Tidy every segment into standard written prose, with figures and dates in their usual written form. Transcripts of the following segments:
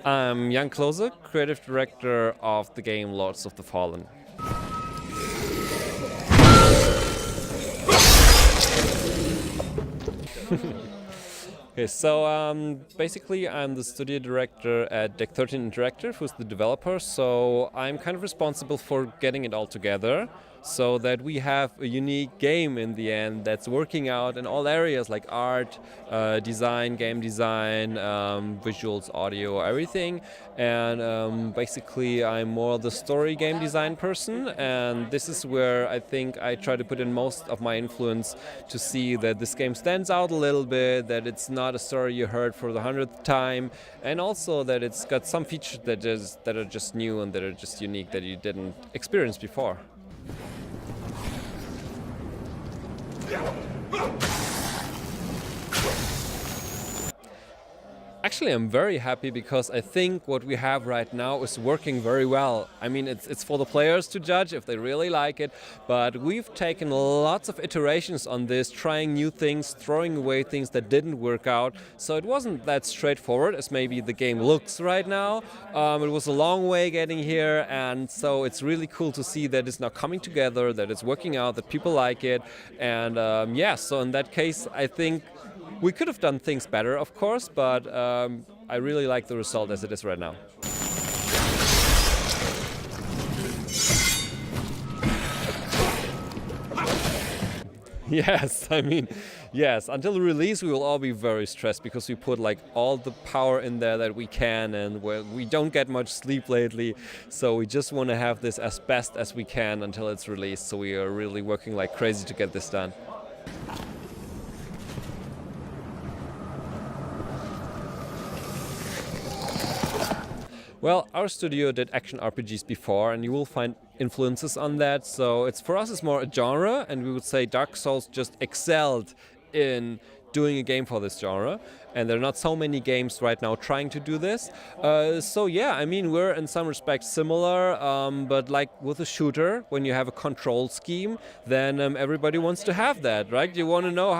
I'm Jan Klose, creative director of the game Lords of the Fallen. Okay, so basically I'm the studio director at Deck 13 Interactive, who's the developer, so I'm kind of responsible for getting it all together so that we have a unique game in the end that's working out in all areas like art, design, game design, visuals, audio, everything. And basically I'm more the story game design person, and this is where I think I try to put in most of my influence to see that this game stands out a little bit, that it's not a story you heard for the 100th time, and also that it's got some features that are just new and that are just unique that you didn't experience before. Actually, I'm very happy because I think what we have right now is working very well. I mean, it's for the players to judge if they really like it, but we've taken lots of iterations on this, trying new things, throwing away things that didn't work out. So it wasn't that straightforward as maybe the game looks right now. It was a long way getting here, and so it's really cool to see that it's now coming together, that it's working out, that people like it. And yeah, so in that case, I think we could have done things better, of course, but I really like the result as it is right now. Yes, I mean, yes, until the release we will all be very stressed because we put like all the power in there that we can, and we don't get much sleep lately, so we just want to have this as best as we can until it's released, so we are really working like crazy to get this done. Well, our studio did action RPGs before, and you will find influences on that. So for us, it's more a genre, and we would say Dark Souls just excelled in doing a game for this genre, and there are not so many games right now trying to do this. So yeah, I mean, we're in some respects similar, but like with a shooter, when you have a control scheme, then everybody wants to have that, right? You want to know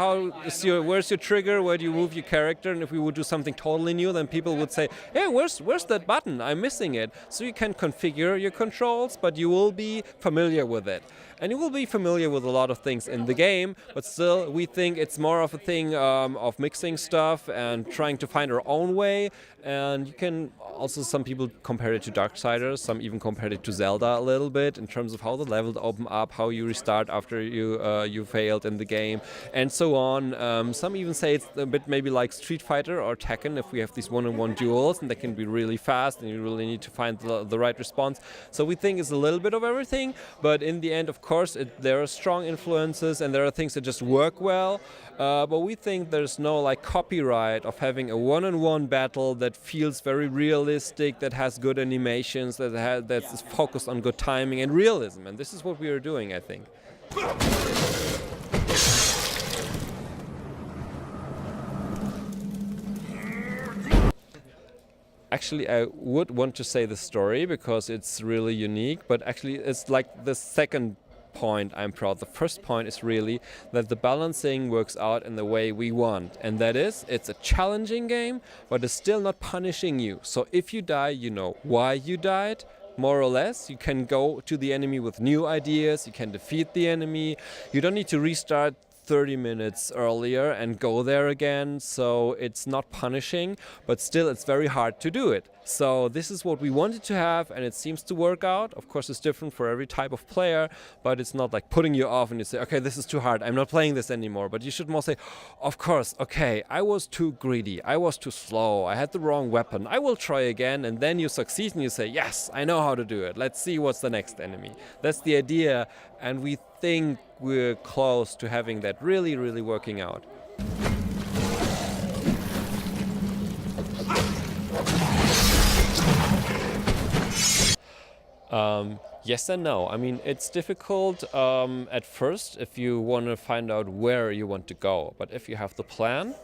where's your trigger, where do you move your character, and if we would do something totally new, then people would say, hey, where's that button? I'm missing it. So you can configure your controls, but you will be familiar with it. And you will be familiar with a lot of things in the game, but still we think it's more of a thing of mixing stuff and trying to find our own way. And you can also, some people compare it to Darksiders, some even compare it to Zelda a little bit in terms of how the levels open up, how you restart after you failed in the game, and so on. Some even say it's a bit maybe like Street Fighter or Tekken if we have these one-on-one duels, and they can be really fast and you really need to find the right response. So we think it's a little bit of everything, but in the end, of course, there are strong influences and there are things that just work well. But we think there's no like copyright of having a one-on-one battle that feels very realistic, that has good animations, that's focused on good timing and realism. And this is what we are doing, I think. Actually, I would want to say the story because it's really unique, but actually it's like the second point I'm proud. The first point is really that the balancing works out in the way we want, and that is, it's a challenging game, but it's still not punishing you. So if you die, you know why you died, more or less. You can go to the enemy with new ideas, you can defeat the enemy, you don't need to restart 30 minutes earlier and go there again, so it's not punishing, but still it's very hard to do it. So this is what we wanted to have, and it seems to work out. Of course, it's different for every type of player, but it's not like putting you off and you say, okay, this is too hard, I'm not playing this anymore. But you should more say, of course, okay, I was too greedy, I was too slow, I had the wrong weapon, I will try again, and then you succeed and you say, yes, I know how to do it, let's see what's the next enemy. That's the idea, and we think we're close to having that really, really working out. Yes and no. I mean, it's difficult at first if you want to find out where you want to go. But if you have the plan,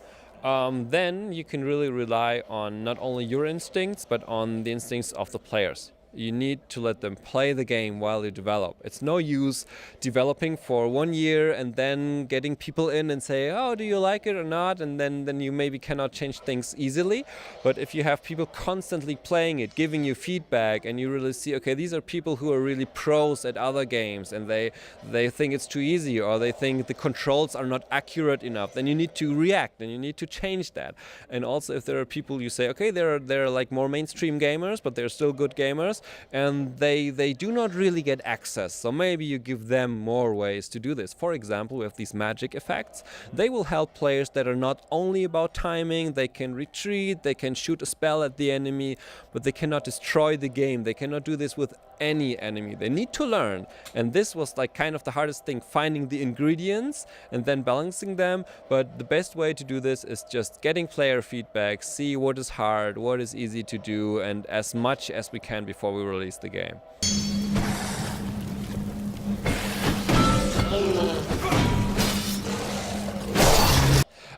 then you can really rely on not only your instincts, but on the instincts of the players. You need to let them play the game while you develop. It's no use developing for 1 year and then getting people in and say, oh, do you like it or not? And then you maybe cannot change things easily. But if you have people constantly playing it, giving you feedback, and you really see, okay, these are people who are really pros at other games, and they think it's too easy, or they think the controls are not accurate enough, then you need to react and you need to change that. And also if there are people you say, okay, they're like more mainstream gamers, but they're still good gamers, and they do not really get access, so maybe you give them more ways to do this. For example, we have these magic effects. They will help players that are not only about timing. They can retreat, they can shoot a spell at the enemy, but they cannot destroy the game. They cannot do this with any enemy. They need to learn, and this was like kind of the hardest thing, finding the ingredients and then balancing them. But the best way to do this is just getting player feedback, see what is hard, what is easy to do, and as much as we can before we release the game.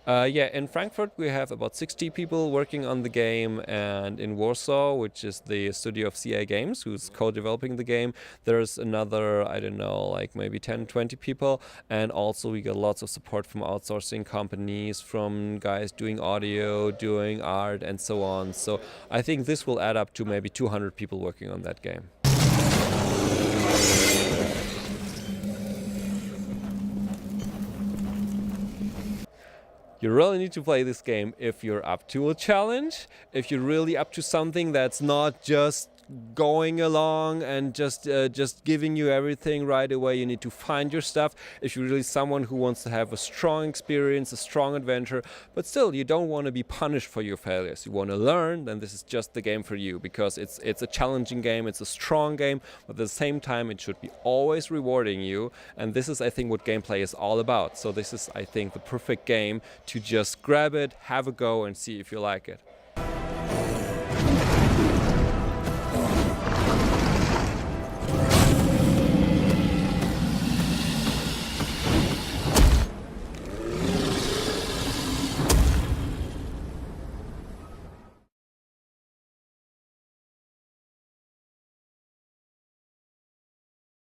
Yeah, in Frankfurt we have about 60 people working on the game, and in Warsaw, which is the studio of CA Games, who's co-developing the game, there's another, I don't know, like maybe 10, 20 people. And also we get lots of support from outsourcing companies, from guys doing audio, doing art, and so on. So I think this will add up to maybe 200 people working on that game. You really need to play this game if you're up to a challenge, if you're really up to something that's not just going along and just giving you everything right away. You need to find your stuff. If you're really someone who wants to have a strong experience, a strong adventure, but still you don't want to be punished for your failures, you want to learn, then this is just the game for you, because it's a challenging game, it's a strong game, but at the same time it should be always rewarding you. And this is, I think, what gameplay is all about. So this is, I think, the perfect game to just grab it, have a go, and see if you like it.